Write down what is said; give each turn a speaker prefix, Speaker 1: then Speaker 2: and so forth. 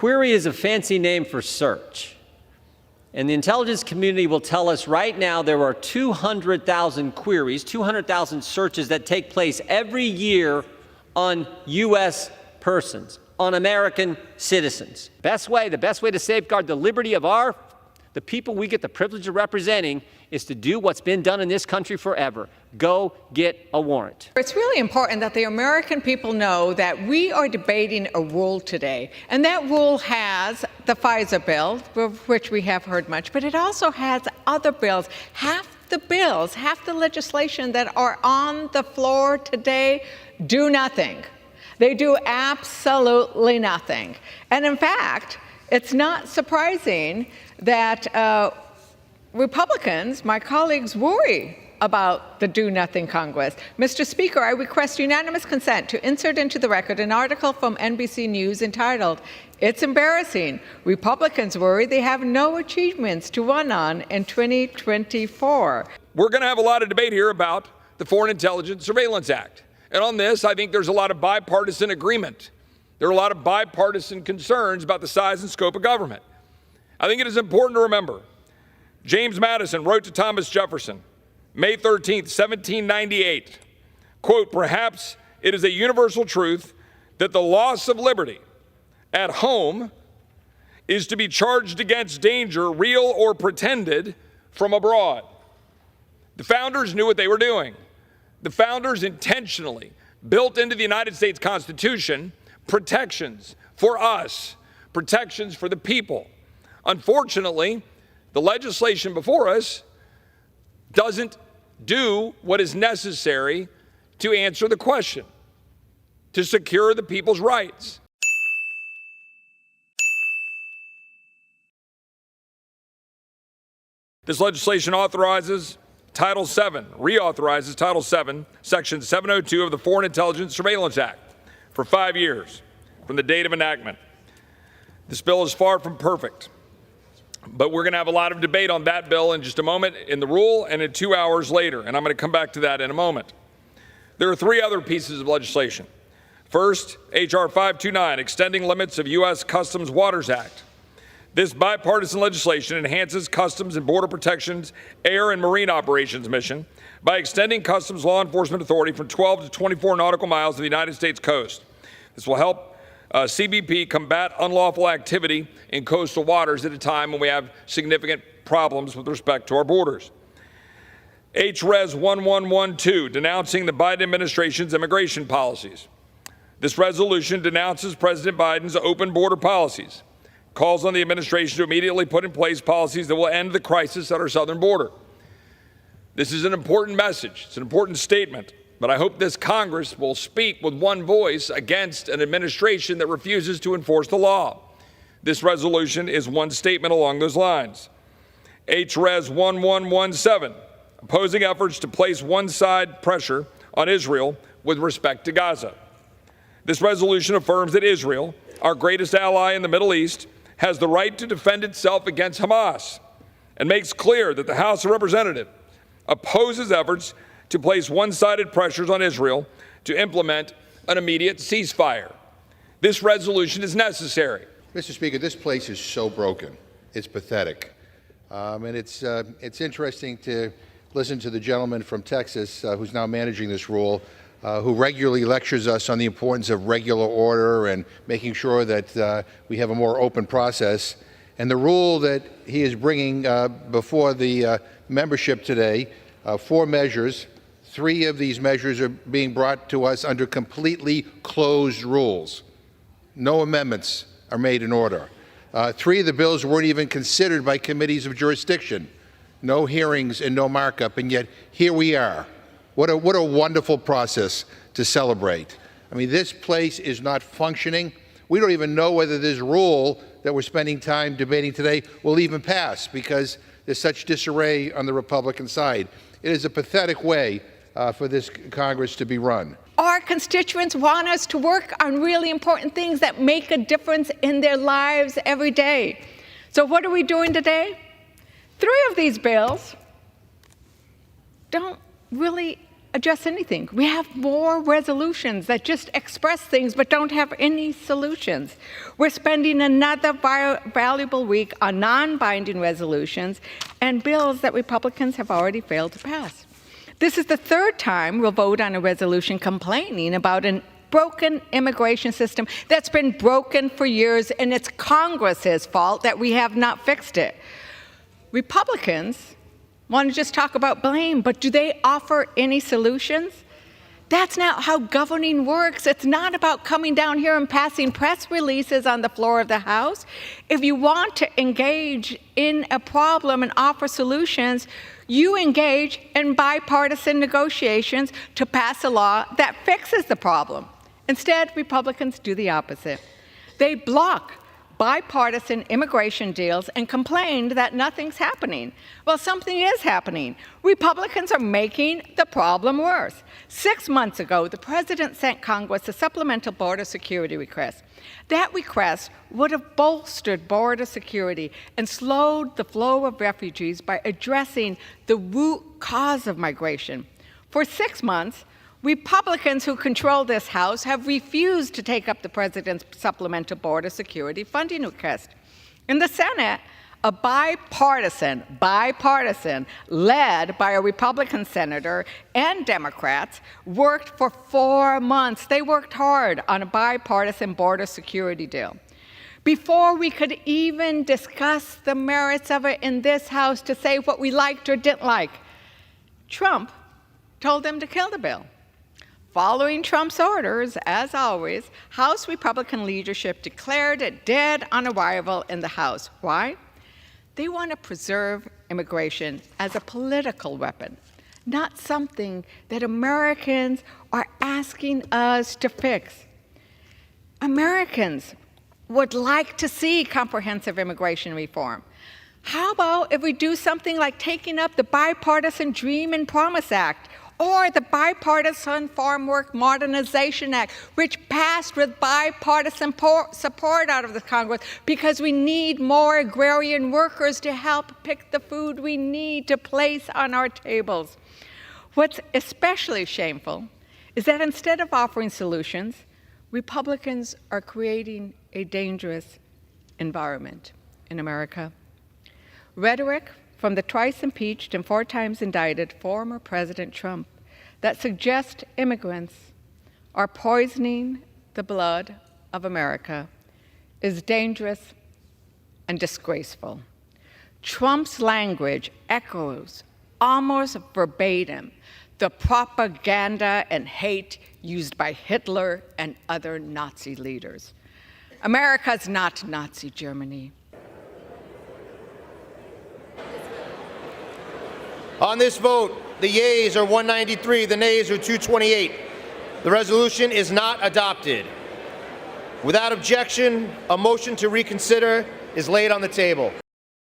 Speaker 1: query is a fancy name for search. And the intelligence community will tell us right now there are 200,000 queries, 200,000 searches that take place every year on U.S. persons, on American citizens. The best way to safeguard the liberty of the people we get the privilege of representing is to do what's been done in this country forever. Go get a warrant.
Speaker 2: It's really important that the American people know that we are debating a rule today, and that rule has the FISA bill, of which we have heard much, but it also has other bills. Half the legislation that are on the floor today do nothing. They do absolutely nothing. And in fact, it's not surprising that Republicans, my colleagues, worry about the do-nothing Congress. Mr. Speaker, I request unanimous consent to insert into the record an article from NBC News entitled, "It's Embarrassing. Republicans worry they have no achievements to run on in 2024."
Speaker 3: We're going to have a lot of debate here about the Foreign Intelligence Surveillance Act. And on this, I think there's a lot of bipartisan agreement. There are a lot of bipartisan concerns about the size and scope of government. I think it is important to remember, James Madison wrote to Thomas Jefferson, May 13th, 1798, quote, "Perhaps it is a universal truth that the loss of liberty at home is to be charged against danger, real or pretended, from abroad." The founders knew what they were doing. The founders intentionally built into the United States Constitution protections for us, protections for the people. Unfortunately, the legislation before us doesn't do what is necessary to answer the question, to secure the people's rights. This legislation reauthorizes Title VII, Section 702 of the Foreign Intelligence Surveillance Act for 5 years from the date of enactment. This bill is far from perfect, but we're going to have a lot of debate on that bill in just a moment in the rule and in 2 hours later, and I'm going to come back to that in a moment. There are 3 other pieces of legislation. First, H.R. 529, extending limits of U.S. Customs Waters Act. This bipartisan legislation enhances Customs and Border Protection's air and marine operations mission by extending Customs law enforcement authority from 12 to 24 nautical miles of the United States coast. This will help CBP combat unlawful activity in coastal waters at a time when we have significant problems with respect to our borders. H.Res. 1112, denouncing the Biden administration's immigration policies. This resolution denounces President Biden's open border policies, calls on the administration to immediately put in place policies that will end the crisis at our southern border. This is an important message. It's an important statement, but I hope this Congress will speak with one voice against an administration that refuses to enforce the law. This resolution is one statement along those lines. H.Res. 1117, opposing efforts to place one-side pressure on Israel with respect to Gaza. This resolution affirms that Israel, our greatest ally in the Middle East, has the right to defend itself against Hamas, and makes clear that the House of Representatives opposes efforts to place one-sided pressures on Israel to implement an immediate ceasefire. This resolution is necessary.
Speaker 4: Mr. Speaker, this place is so broken. It's pathetic. And it's interesting to listen to the gentleman from Texas who's now managing this rule, who regularly lectures us on the importance of regular order and making sure that we have a more open process. And the rule that he is bringing before the membership today, 4 measures, 3 of these measures are being brought to us under completely closed rules. No amendments are made in order. 3 of the bills weren't even considered by committees of jurisdiction. No hearings and no markup, and yet here we are. What a wonderful process to celebrate. I mean, this place is not functioning. We don't even know whether this rule that we're spending time debating today will even pass because there's such disarray on the Republican side. It is a pathetic way for this Congress to be run.
Speaker 2: Our constituents want us to work on really important things that make a difference in their lives every day. So what are we doing today? 3 of these bills don't really address anything. We have more resolutions that just express things but don't have any solutions. We're spending another valuable week on non-binding resolutions and bills that Republicans have already failed to pass. This is the third time we'll vote on a resolution complaining about an broken immigration system that's been broken for years, and it's Congress's fault that we have not fixed it. Republicans want to just talk about blame, but do they offer any solutions? That's not how governing works. It's not about coming down here and passing press releases on the floor of the House. If you want to engage in a problem and offer solutions, you engage in bipartisan negotiations to pass a law that fixes the problem. Instead, Republicans do the opposite. They block bipartisan immigration deals and complained that nothing's happening. Well, something is happening. Republicans are making the problem worse. 6 months ago, the president sent Congress a supplemental border security request. That request would have bolstered border security and slowed the flow of refugees by addressing the root cause of migration. For 6 months, Republicans who control this House have refused to take up the president's supplemental border security funding request. In the Senate, a bipartisan, led by a Republican senator and Democrats, worked for 4 months. They worked hard on a bipartisan border security deal. Before we could even discuss the merits of it in this House to say what we liked or didn't like, Trump told them to kill the bill. Following Trump's orders, as always, House Republican leadership declared it dead on arrival in the House. Why? They want to preserve immigration as a political weapon, not something that Americans are asking us to fix. Americans would like to see comprehensive immigration reform. How about if we do something like taking up the Bipartisan Dream and Promise Act, or the Bipartisan Farm Work Modernization Act, which passed with bipartisan support out of the Congress because we need more agrarian workers to help pick the food we need to place on our tables. What's especially shameful is that instead of offering solutions, Republicans are creating a dangerous environment in America. Rhetoric from the twice impeached and 4 times indicted former President Trump that suggests immigrants are poisoning the blood of America is dangerous and disgraceful. Trump's language echoes almost verbatim the propaganda and hate used by Hitler and other Nazi leaders. America's not Nazi Germany.
Speaker 5: On this vote, the yeas are 193, the nays are 228. The resolution is not adopted. Without objection, a motion to reconsider is laid on the table.